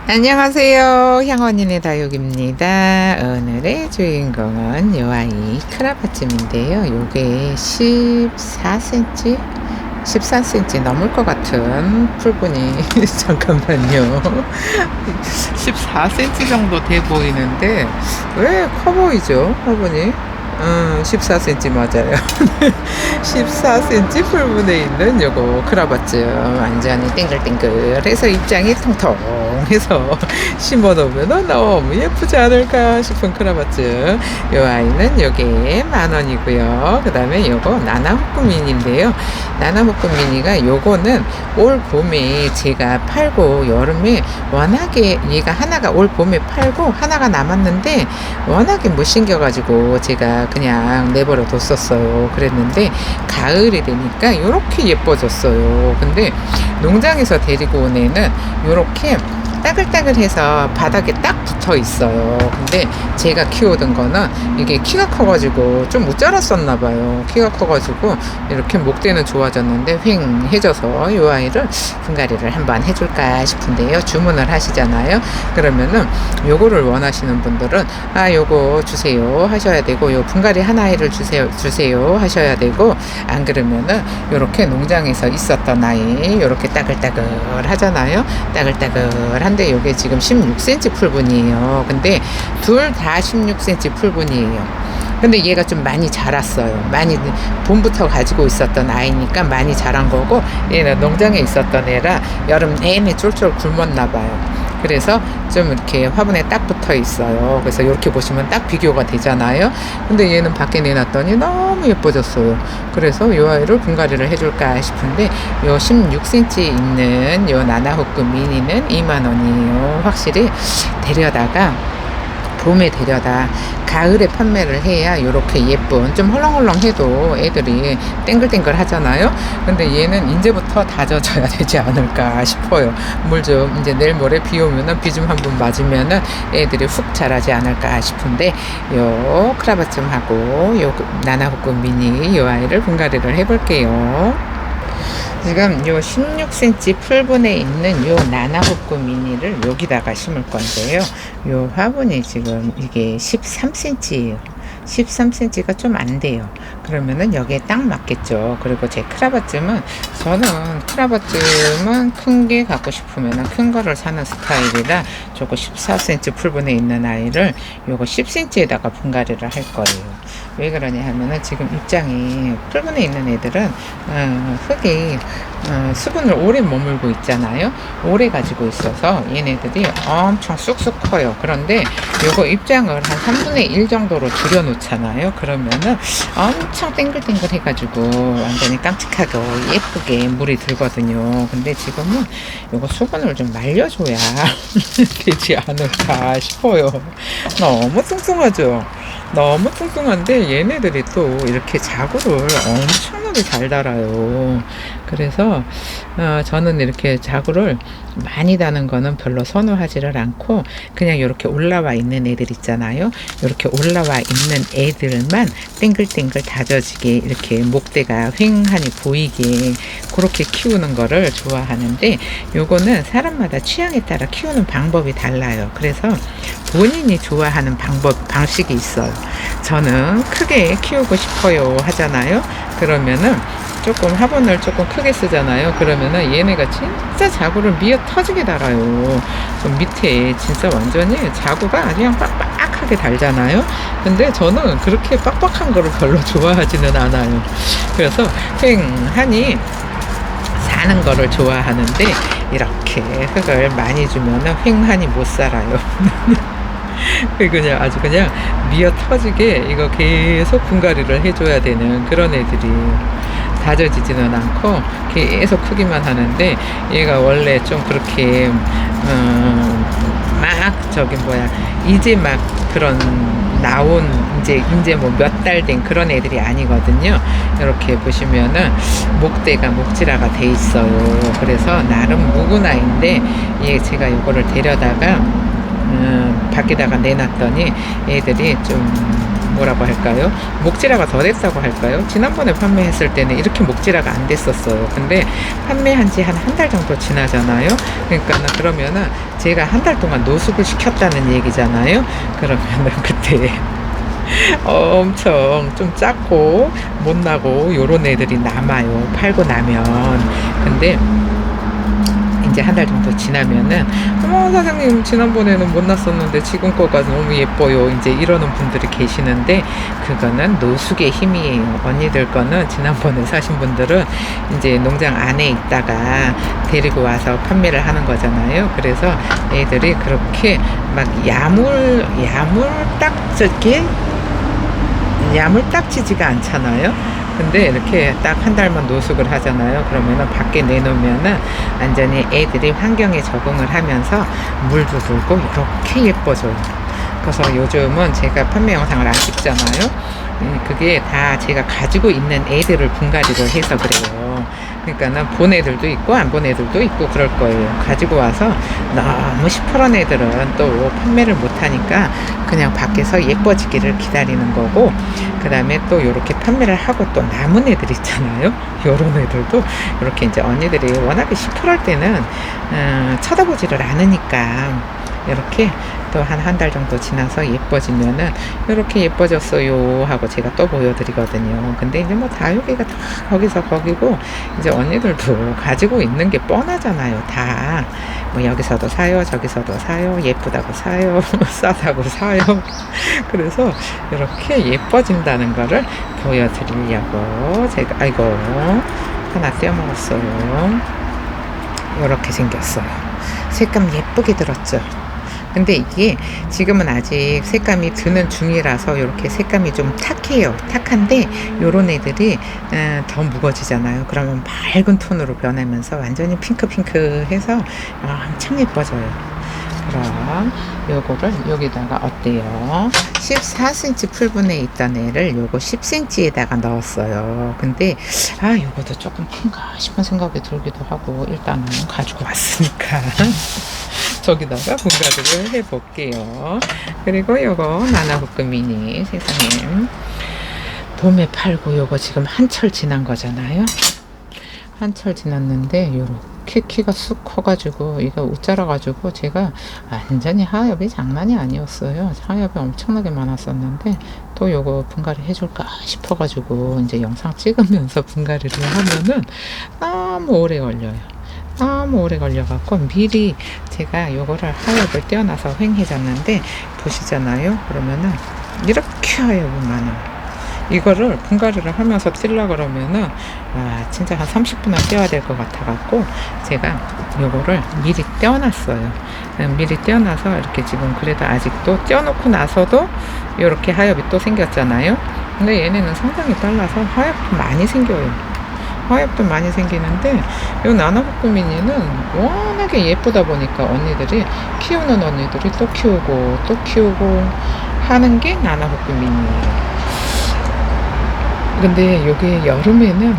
안녕하세요. 향원인의 다육입니다. 오늘의 주인공은 요 아이 크라바쯤인데요. 요게 14cm? 14cm 넘을 것 같은 풀분이 잠깐만요. 14cm 정도 돼 보이는데 왜 커 보이죠? 화분이 14cm 맞아요. 14cm 풀분에 있는 요거 크라바쯤 완전히 땡글땡글해서 입장이 통통해서 심어놓으면 너무 예쁘지 않을까 싶은 크라바쯤. 요 아이는 요게 10,000원이고요. 그 다음에 요거 나나후꾸미니인데요. 나나후꾸미니가 요거는 올 봄에 제가 팔고 여름에 워낙에 얘가 하나가 올 봄에 팔고 하나가 남았는데 워낙에 못 신겨가지고 제가 그냥 내버려 뒀었어요. 그랬는데 가을이 되니까 요렇게 예뻐졌어요. 근데 농장에서 데리고 온 애는 요렇게 따글따글해서 바닥에 딱 붙어 있어요. 근데 제가 키우던 거는 이게 키가 커가지고 좀 못 자랐었나 봐요. 키가 커가지고 이렇게 목대는 좋아졌는데 휑해져서 이 아이를 분갈이를 한번 해줄까 싶은데요. 주문을 하시잖아요. 그러면은 요거를 원하시는 분들은 요거 주세요 하셔야 되고, 요 분갈이 하나를 주세요 하셔야 되고, 안 그러면은 요렇게 농장에서 있었던 아이 요렇게 따글따글 하잖아요. 따글따글한데 요게 지금 16cm 풀분이에요. 근데 둘 다 16cm 풀분이에요. 근데 얘가 좀 많이 자랐어요. 많이 봄부터 가지고 있었던 아이니까 많이 자란 거고, 얘는 농장에 있었던 애라 여름 내내 쫄쫄 굶었나 봐요. 그래서 좀 이렇게 화분에 딱 붙어 있어요. 그래서 이렇게 보시면 딱 비교가 되잖아요. 근데 얘는 밖에 내놨더니 너무 예뻐졌어요. 그래서 이 아이를 분갈이를 해줄까 싶은데, 요 16cm 있는 요 나나후크 미니는 20,000원이에요. 확실히 봄에 데려다 가을에 판매를 해야 이렇게 예쁜, 좀 헐렁헐렁해도 애들이 땡글땡글 하잖아요. 근데 얘는 이제부터 다져져야 되지 않을까 싶어요. 물 좀 이제 내일 모레 비 오면은 비 좀 한번 맞으면은 애들이 훅 자라지 않을까 싶은데, 요 크라바쯤하고 요 나나후크 미니 요 아이를 분갈이를 해볼게요. 지금 요 16cm 풀분에 있는 요 나나후크 미니를 여기다가 심을 건데요. 요 화분이 지금 이게 13cm예요. 13cm가 좀 안 돼요. 그러면은 여기에 딱 맞겠죠. 그리고 제 저는 크라바쯤은 큰 게 갖고 싶으면은 큰 거를 사는 스타일이라 저거 14cm 풀분에 있는 아이를 요거 10cm에다가 분갈이를 할 거예요. 왜 그러냐 하면은 지금 입장이 풀분에 있는 애들은 흙이 수분을 오래 머물고 있잖아요. 오래 가지고 있어서 얘네들이 엄청 쑥쑥 커요. 그런데 요거 입장을 한 3분의 1 정도로 줄여 놓잖아요. 그러면은 엄청 땡글땡글 해가지고 완전히 깜찍하고 예쁘게 물이 들거든요. 근데 지금은 요거 수분을 좀 말려줘야 되지 않을까 싶어요. 너무 뚱뚱하죠. 너무 뚱뚱한데 얘네들이 또 이렇게 자구를 엄청나게 잘 달아요. 그래서 저는 이렇게 자구를 많이 다는 거는 별로 선호하지를 않고, 그냥 이렇게 올라와 있는 애들 있잖아요. 이렇게 올라와 있는 애들만 땡글땡글 다져지게 이렇게 목대가 휑하니 보이게 그렇게 키우는 거를 좋아하는데, 요거는 사람마다 취향에 따라 키우는 방법이 달라요. 그래서 본인이 좋아하는 방식이 있어요. 저는 크게 키우고 싶어요 하잖아요. 그러면은 조금 화분을 조금 크게 쓰잖아요. 그러면은 얘네가 진짜 자구를 미어 터지게 달아요. 그 밑에 진짜 완전히 자구가 그냥 빡빡하게 달잖아요. 근데 저는 그렇게 빡빡한 거를 별로 좋아하지는 않아요. 그래서 휑하니 사는 거를 좋아하는데, 이렇게 흙을 많이 주면은 휑하니 못 살아요. 그냥 아주 그냥 미어 터지게 이거 계속 분갈이를 해줘야 되는 그런 애들이, 다져지지는 않고 계속 크기만 하는데, 얘가 원래 좀 그렇게 이제 막 그런 나온 이제 뭐 몇 달 된 그런 애들이 아니거든요. 이렇게 보시면은 목대가 목질화가 돼 있어요. 그래서 나름 묵은 아이인데, 제가 이거를 데려다가 밖에다가 내놨더니 애들이 좀 뭐라고 할까요? 목질화가 더 됐다고 할까요? 지난번에 판매했을 때는 이렇게 목질화가 안 됐었어요. 근데 판매한 지 한 달 정도 지나잖아요. 그러니까 그러면은 제가 한 달 동안 노숙을 시켰다는 얘기잖아요. 그러면은 그때 엄청 좀 작고 못나고 요런 애들이 남아요. 팔고 나면. 근데 이제 한 달 정도 지나면은 어머 사장님 지난번에는 못 났었는데 지금 거가 너무 예뻐요 이제 이러는 분들이 계시는데 그거는 노숙의 힘이에요. 언니들 거는 지난번에 사신 분들은 이제 농장 안에 있다가 데리고 와서 판매를 하는 거잖아요. 그래서 애들이 그렇게 막 야물딱지지가 않잖아요. 근데 이렇게 딱 한 달만 노숙을 하잖아요. 그러면은 밖에 내놓으면은 완전히 애들이 환경에 적응을 하면서 물도 들고 이렇게 예뻐져요. 그래서 요즘은 제가 판매 영상을 안 찍잖아요. 그게 다 제가 가지고 있는 애들을 분갈이를 해서 그래요. 그러니까는 본 애들도 있고 안 본 애들도 있고 그럴 거예요. 가지고 와서 너무 시퍼런 애들은 또 판매를 못 하니까 그냥 밖에서 예뻐지기를 기다리는 거고, 그 다음에 또 이렇게 판매를 하고 또 남은 애들 있잖아요. 요런 애들도 이렇게 이제 언니들이 워낙에 시퍼럴 때는 쳐다보지를 않으니까 이렇게 또 한 달 정도 지나서 예뻐지면은 이렇게 예뻐졌어요 하고 제가 또 보여드리거든요. 근데 이제 뭐 다육이가 다 거기서 거기고 이제 언니들도 가지고 있는 게 뻔하잖아요. 다 뭐 여기서도 사요 저기서도 사요 예쁘다고 사요 싸다고 사요. 그래서 이렇게 예뻐진다는 거를 보여드리려고 제가 아이고 하나 떼어먹었어요. 이렇게 생겼어요. 색감 예쁘게 들었죠. 근데 이게 지금은 아직 색감이 드는 중이라서 이렇게 색감이 좀 탁해요. 탁한데 요런 애들이 더 무거워지잖아요. 그러면 밝은 톤으로 변하면서 완전히 핑크핑크해서 엄청 예뻐져요. 그럼 요거를 여기다가 어때요? 14cm 풀분에 있던 애를 요거 10cm에다가 넣었어요. 근데 요거도 조금 큰가 싶은 생각이 들기도 하고 일단은 가지고 왔으니까 저기다가 분갈이를 해볼게요. 그리고 요거 나나후크 미니 세상에 봄에 팔고 요거 지금 한철 지난 거잖아요. 한철 지났는데 요렇게 키가 쑥 커가지고 이거 웃자라가지고 제가 완전히 하엽이 장난이 아니었어요. 하엽이 엄청나게 많았었는데 또 요거 분갈이 해줄까 싶어가지고 이제 영상 찍으면서 분갈이를 하면은 너무 오래 걸려요. 너무 오래 걸려갖고 미리 제가 요거를 하엽을 떼어놔서 횡해졌는데 보시잖아요. 그러면은 이렇게 하엽이 많아요. 이거를 분갈이를 하면서 뛸라 그러면은 진짜 한 30분은 떼어야 될 것 같아갖고 제가 요거를 미리 떼어놨어요. 미리 떼어놔서 이렇게 지금 그래도 아직도 떼어놓고 나서도 이렇게 하엽이 또 생겼잖아요. 근데 얘네는 성장이 빨라서 하엽도 많이 생겨요. 하엽도 많이 생기는데 요 나나후크 미니는 워낙에 예쁘다 보니까 언니들이 키우는 언니들이 또 키우고 하는 게 나나후크 미니예요. 근데 여기 여름에는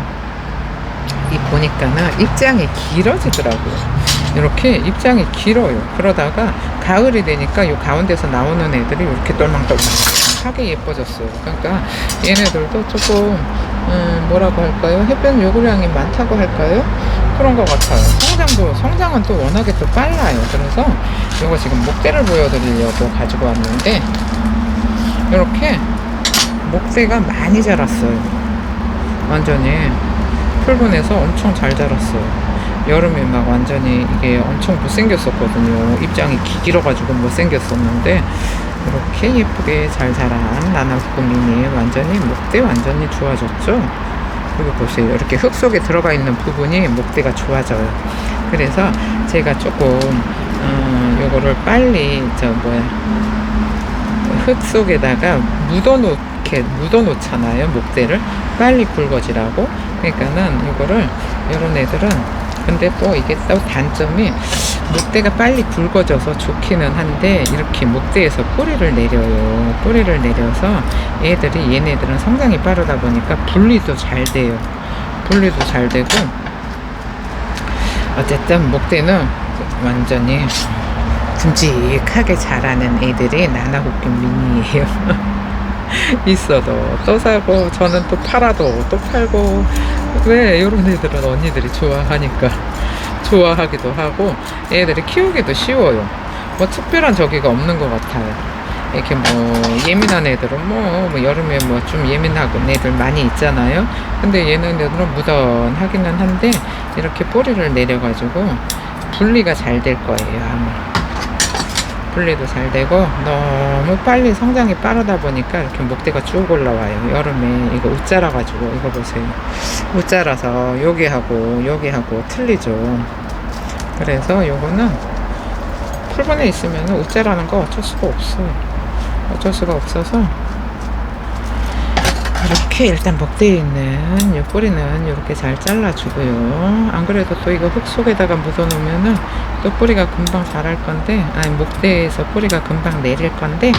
보니까는 입장이 길어지더라고요. 이렇게 입장이 길어요. 그러다가 가을이 되니까 요 가운데서 나오는 애들이 이렇게 똘망똘망하게 예뻐졌어요. 그러니까 얘네들도 조금 뭐라고 할까요? 햇볕 요구량이 많다고 할까요? 그런 것 같아요. 성장은 또 워낙에 또 빨라요. 그래서 이거 지금 목대를 보여드리려고 가지고 왔는데 이렇게 목대가 많이 자랐어요. 완전히 풀분해서 엄청 잘 자랐어요. 여름에 막 완전히 이게 엄청 못생겼었거든요. 입장이 길어가지고 못생겼었는데 이렇게 예쁘게 잘 자란 나나후크 미니 완전히 목대 완전히 좋아졌죠. 그리고 보세요. 이렇게 흙 속에 들어가 있는 부분이 목대가 좋아져요. 그래서 제가 조금 요거를 빨리 흙 속에다가 묻어놓잖아요. 목대를 빨리 굵어지라고. 그러니까는 이거를 요런 애들은 근데 또 이게 또 단점이 목대가 빨리 굵어져서 좋기는 한데 이렇게 목대에서 뿌리를 내려요. 뿌리를 내려서 얘네들은 성장이 빠르다 보니까 분리도 잘 돼요. 분리도 잘 되고 어쨌든 목대는 완전히 듬직하게 자라는 애들이 나나후크 미니예요. 있어도 또 사고 저는 또 팔아도 또 팔고 왜 이런 애들은 언니들이 좋아하니까 좋아하기도 하고 애들이 키우기도 쉬워요. 뭐 특별한 저기가 없는 것 같아요. 이렇게 뭐 예민한 애들은 뭐 여름에 뭐 좀 예민하고 애들 많이 있잖아요. 근데 얘네들은 무던하기는 한데 이렇게 뿌리를 내려가지고 분리가 잘 될 거예요 아마. 분리도 잘 되고 너무 빨리 성장이 빠르다 보니까 이렇게 목대가 쭉 올라와요. 여름에 이거 웃자라 가지고 이거 보세요. 웃자라서 여기하고 틀리죠. 그래서 요거는 풀분에 있으면 웃자라는 거 어쩔 수가 없어요. 어쩔 수가 없어서 이렇게 일단 목대에 있는 요 뿌리는 이렇게 잘 잘라주고요. 안 그래도 또 이거 흙 속에다가 묻어놓으면은 또 뿌리가 금방 자랄 건데, 아니 목대에서 뿌리가 금방 내릴 건데,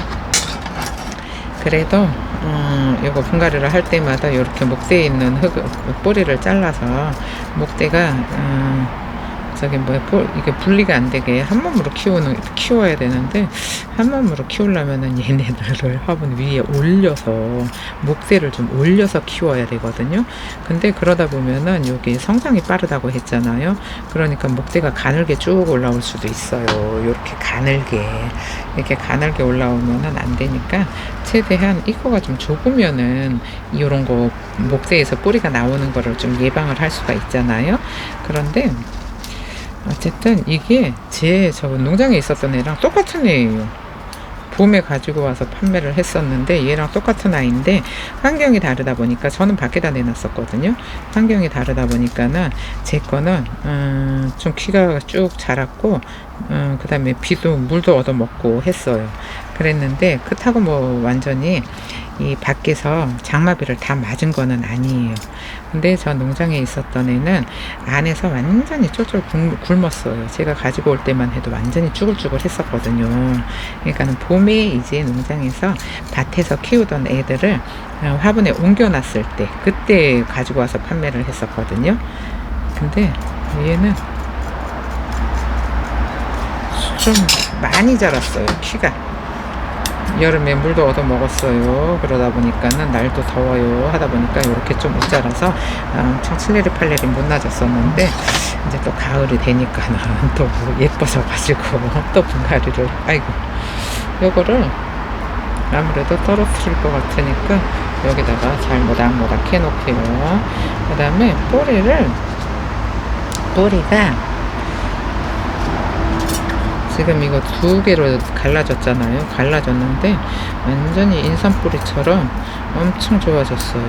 그래도 이거 분갈이를 할 때마다 이렇게 목대에 있는 뿌리를 잘라서 목대가 저기 이게 분리가 안 되게 한 몸으로 키워야 되는데, 한 몸으로 키우려면은 얘네들을 화분 위에 올려서 목대를 좀 올려서 키워야 되거든요. 근데 그러다 보면은 여기 성장이 빠르다고 했잖아요. 그러니까 목대가 가늘게 쭉 올라올 수도 있어요. 이렇게 가늘게 올라오면은 안 되니까 최대한 이거가 좀 좁으면은 이런 거 목대에서 뿌리가 나오는 거를 좀 예방을 할 수가 있잖아요. 그런데 어쨌든 이게 저 농장에 있었던 애랑 똑같은 애예요. 봄에 가지고 와서 판매를 했었는데 얘랑 똑같은 아이인데 환경이 다르다 보니까, 저는 밖에다 내놨었거든요. 환경이 다르다 보니까는 제 거는 좀 키가 쭉 자랐고 그 다음에 물도 얻어먹고 했어요. 그랬는데 그렇다고 뭐 완전히 이 밖에서 장마비를 다 맞은 거는 아니에요. 근데 저 농장에 있었던 애는 안에서 완전히 쫄쫄 굶었어요. 제가 가지고 올 때만 해도 완전히 쭈글쭈글 했었거든요. 그러니까는 봄에 이제 농장에서 밭에서 키우던 애들을 화분에 옮겨놨을 때, 그때 가지고 와서 판매를 했었거든요. 근데 얘는 좀 많이 자랐어요. 키가 여름에 물도 얻어 먹었어요. 그러다 보니까는 날도 더워요 하다 보니까 이렇게 좀 못 자라서 엄청 7레리 8레리 못 낮았었는데, 이제 또 가을이 되니까는 또 예뻐져 가지고 또 분갈이를, 아이고 요거를 아무래도 떨어뜨릴 것 같으니까 여기다가 잘 모닥모닥 해놓게요. 그 다음에 뿌리가 지금 이거 2개로 갈라졌잖아요. 갈라졌는데 완전히 인삼뿌리처럼 엄청 좋아졌어요.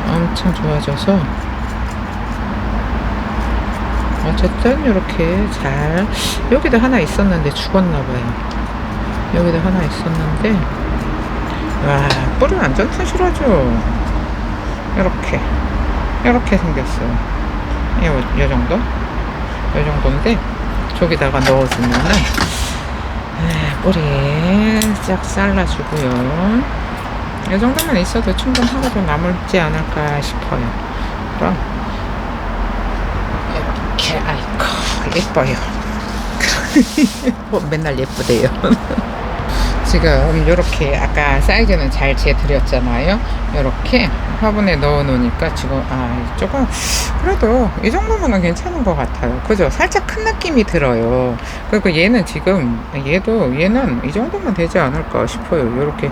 엄청 좋아져서 어쨌든 이렇게 잘, 여기도 하나 있었는데 죽었나봐요. 여기도 하나 있었는데, 와, 뿌리 완전 튼실하죠. 이렇게 생겼어요. 요 정도? 요 정도인데 저기다가 넣어주면은 뿌리 쫙 잘라주고요. 이 정도만 있어도 충분하고도 남을지 않을까 싶어요. 그럼 이렇게, 아이고 예뻐요. 뭐 맨날 예쁘대요. 지금 이렇게 아까 사이즈는 잘 재드렸잖아요. 이렇게 화분에 넣어 놓으니까 지금 조금 그래도 이 정도면은 괜찮은 것 같아요. 그죠? 살짝 큰 느낌이 들어요. 그리고 얘는 얘는 이 정도면 되지 않을까 싶어요. 이렇게.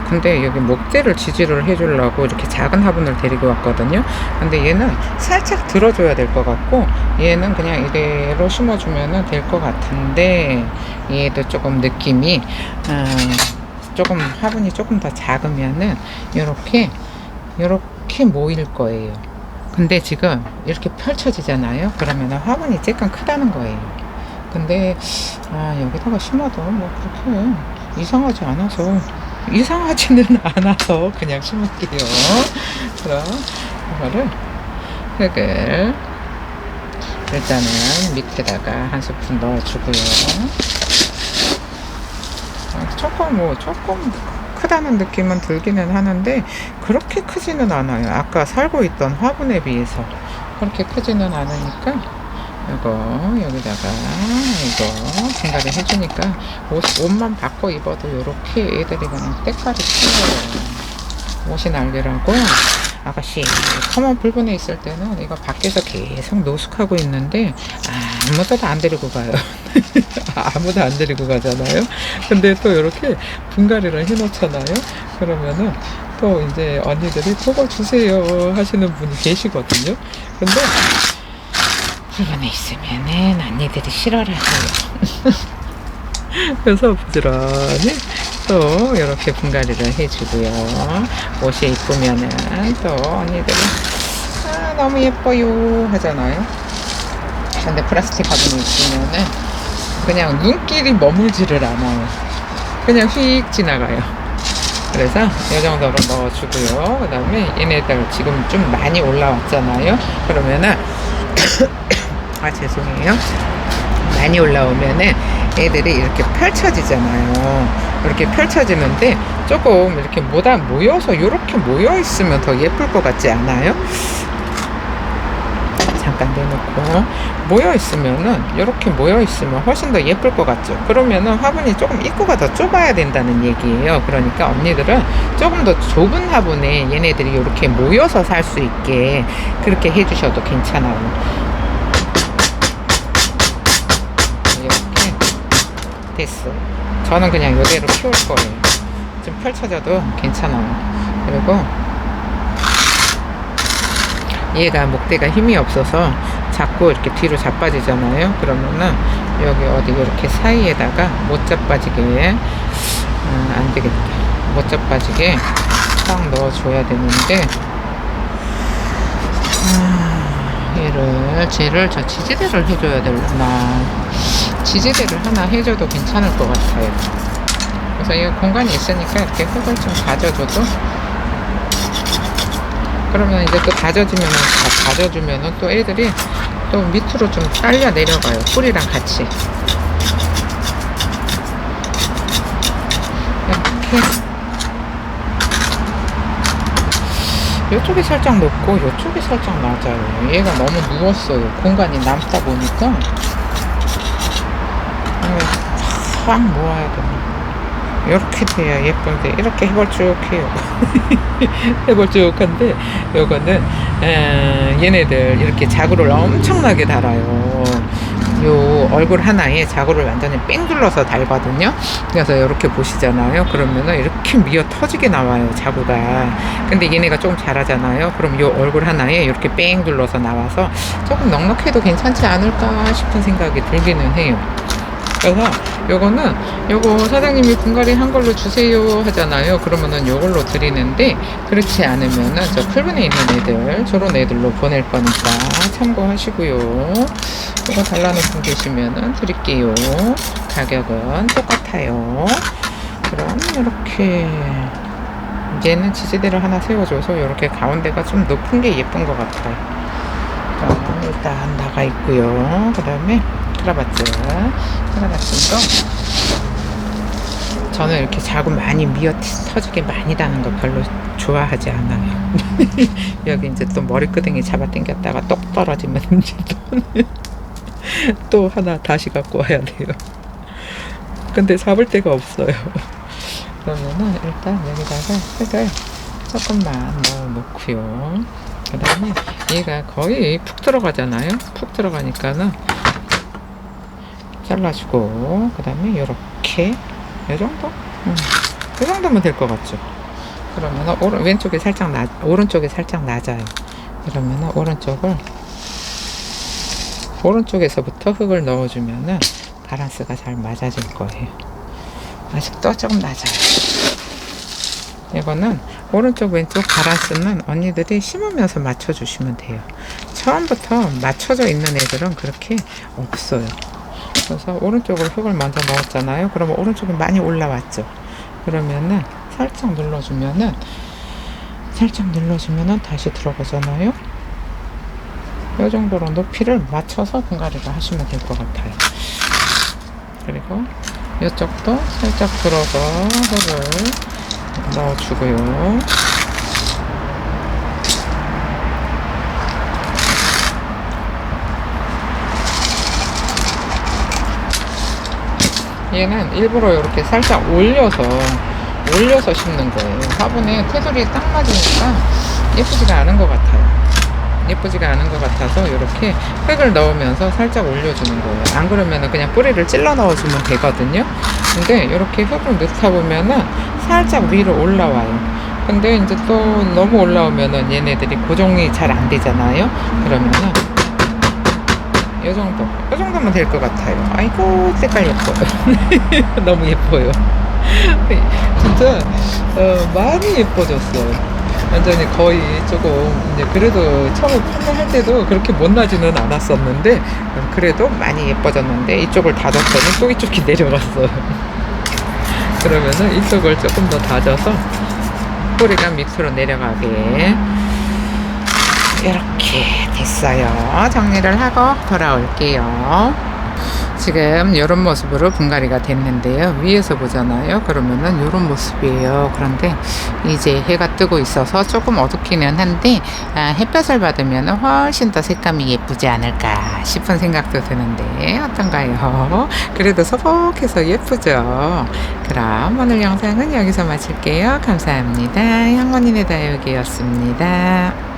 근데 여기 목대를 지지를 해주려고 이렇게 작은 화분을 데리고 왔거든요. 근데 얘는 살짝 들어줘야 될 것 같고, 얘는 그냥 이대로 심어주면 될 것 같은데, 얘도 조금 느낌이 조금 화분이 조금 더 작으면은 이렇게 모일 거예요. 근데 지금 이렇게 펼쳐지잖아요. 그러면 화분이 조금 크다는 거예요. 근데 여기다가 심어도 뭐 그렇게 이상하지는 않아서 그냥 심을게요. 그럼 이거를 흙을 일단은 밑에다가 한 스푼 넣어주고요. 조금 크다는 느낌은 들기는 하는데 그렇게 크지는 않아요. 아까 살고 있던 화분에 비해서 그렇게 크지는 않으니까 이거 여기다가 이거 분갈이 해주니까 옷만 바꿔 입어도 이렇게 애들이 그냥 때깔이 튀어요. 옷이 날리라고 아가씨 커먼 붉은에 있을 때는 이거 밖에서 계속 노숙하고 있는데 아무도 안 데리고 가요. 아무도 안 데리고 가잖아요. 근데 또 이렇게 분갈이를 해놓잖아요. 그러면은 또 이제 언니들이 그걸 주세요 하시는 분이 계시거든요. 근데 붉은에 있으면은 언니들이 싫어라 해요. 그래서 부지런히 또 이렇게 분갈이를 해주고요. 옷이 이쁘면은 또 언니들이 너무 예뻐요 하잖아요. 근데 플라스틱 가방이 있으면은 그냥 눈길이 머물지를 않아요. 그냥 휙 지나가요. 그래서 이 정도로 넣어주고요. 그 다음에 얘네들 지금 좀 많이 올라왔잖아요. 그러면은 죄송해요. 많이 올라오면은 애들이 이렇게 펼쳐지잖아요. 이렇게 펼쳐지는데 조금 이렇게 모여서 이렇게 모여 있으면 더 예쁠 것 같지 않아요? 잠깐 내놓고 모여 있으면은 이렇게 모여 있으면 훨씬 더 예쁠 것 같죠. 그러면은 화분이 조금 입구가 더 좁아야 된다는 얘기예요. 그러니까 언니들은 조금 더 좁은 화분에 얘네들이 이렇게 모여서 살 수 있게 그렇게 해주셔도 괜찮아요. 이렇게 됐어. 저는 그냥 이대로 키울 거예요. 좀 펼쳐져도 괜찮아요. 그리고 얘가 목대가 힘이 없어서 자꾸 이렇게 뒤로 자빠지잖아요. 그러면은 여기 어디 이렇게 사이에다가 못 자빠지게 안 되겠다. 못 자빠지게 딱 넣어줘야 되는데 쟤를 저 지지대를 해줘야 되려나. 지지대를 하나 해줘도 괜찮을 것 같아요. 그래서 이 공간이 있으니까 이렇게 흙을 좀 다져줘도, 그러면 이제 또 다져주면은 또 애들이 또 밑으로 좀 딸려 내려가요. 뿌리랑 같이. 이렇게. 이쪽이 살짝 높고 이쪽이 살짝 낮아요. 얘가 너무 누웠어요. 공간이 남다 보니까 확 모아야 되나. 이렇게 돼야 예쁜데 이렇게 해볼쭉해요. 해볼쭉한데 요거는 얘네들 이렇게 자구를 엄청나게 달아요. 요 얼굴 하나에 자구를 완전히 뺑 둘러서 달거든요. 그래서 이렇게 보시잖아요. 그러면은 이렇게 미어 터지게 나와요, 자구가. 근데 얘네가 조금 잘하잖아요. 그럼 요 얼굴 하나에 이렇게 뺑 둘러서 나와서 조금 넉넉해도 괜찮지 않을까 싶은 생각이 들기는 해요. 그래서 요거 사장님이 분갈이 한 걸로 주세요 하잖아요. 그러면은 요걸로 드리는데, 그렇지 않으면은 저 풀분에 있는 애들, 저런 애들로 보낼 거니까 참고하시고요. 이거 달라는 분 계시면은 드릴게요. 가격은 똑같아요. 그럼 이렇게 얘는 지지대를 하나 세워줘서 이렇게 가운데가 좀 높은 게 예쁜 것 같아요. 그럼 일단 나가 있고요. 그 다음에 크라바츠도 저는 이렇게 자구 많이 미어 터지게 많이 다는 거 별로 좋아하지 않아요. 여기 이제 또 머리끄댕이 잡아 당겼다가 똑 떨어지면 이제 또 하나 다시 갖고 와야 돼요. 근데 잡을 데가 없어요. 그러면은 일단 여기다가 흙을 조금만 넣어놓고요. 그 다음에 얘가 거의 푹 들어가잖아요. 푹 들어가니까는 잘라주고, 그 다음에 요렇게 이 정도? 이 정도면 될 것 같죠. 그러면은 왼쪽이 살짝 오른쪽이 살짝 낮아요. 그러면은 오른쪽에서부터 흙을 넣어주면은 바란스가 잘 맞아질 거예요. 아직도 조금 낮아요. 이거는 오른쪽 왼쪽 바란스는 언니들이 심으면서 맞춰주시면 돼요. 처음부터 맞춰져 있는 애들은 그렇게 없어요. 그래서 오른쪽으로 흙을 먼저 넣었잖아요. 그러면 오른쪽이 많이 올라왔죠. 그러면은 살짝 눌러주면은 다시 들어가잖아요. 이 정도로 높이를 맞춰서 분갈이를 하시면 될 것 같아요. 그리고 이쪽도 살짝 들어서 흙을 넣어주고요. 얘는 일부러 이렇게 살짝 올려서 심는 거예요. 화분에 테두리에 딱 맞으니까 예쁘지가 않은 것 같아요. 예쁘지가 않은 것 같아서 이렇게 흙을 넣으면서 살짝 올려주는 거예요. 안 그러면은 그냥 뿌리를 찔러 넣어주면 되거든요. 근데 이렇게 흙을 넣다 보면은 살짝 위로 올라와요. 근데 이제 또 너무 올라오면은 얘네들이 고정이 잘 안 되잖아요. 그러면은 요 정도면 될 것 같아요. 아이고, 색깔 예뻐요. 너무 예뻐요. 진짜, 많이 예뻐졌어요. 완전히 거의 조금, 이제 그래도 처음에 판매할 때도 그렇게 못나지는 않았었는데, 그래도 많이 예뻐졌는데, 이쪽을 다졌더니 또 이쪽이 내려갔어요. 그러면은 이쪽을 조금 더 다져서 뿌리가 밑으로 내려가게 이렇게 됐어요. 정리를 하고 돌아올게요. 지금 이런 모습으로 분갈이가 됐는데요. 위에서 보잖아요. 그러면은 이런 모습이에요. 그런데 이제 해가 뜨고 있어서 조금 어둡기는 한데 햇볕을 받으면 훨씬 더 색감이 예쁘지 않을까 싶은 생각도 드는데 어떤가요? 그래도 소복해서 예쁘죠. 그럼 오늘 영상은 여기서 마칠게요. 감사합니다. 향원인의 다육이었습니다.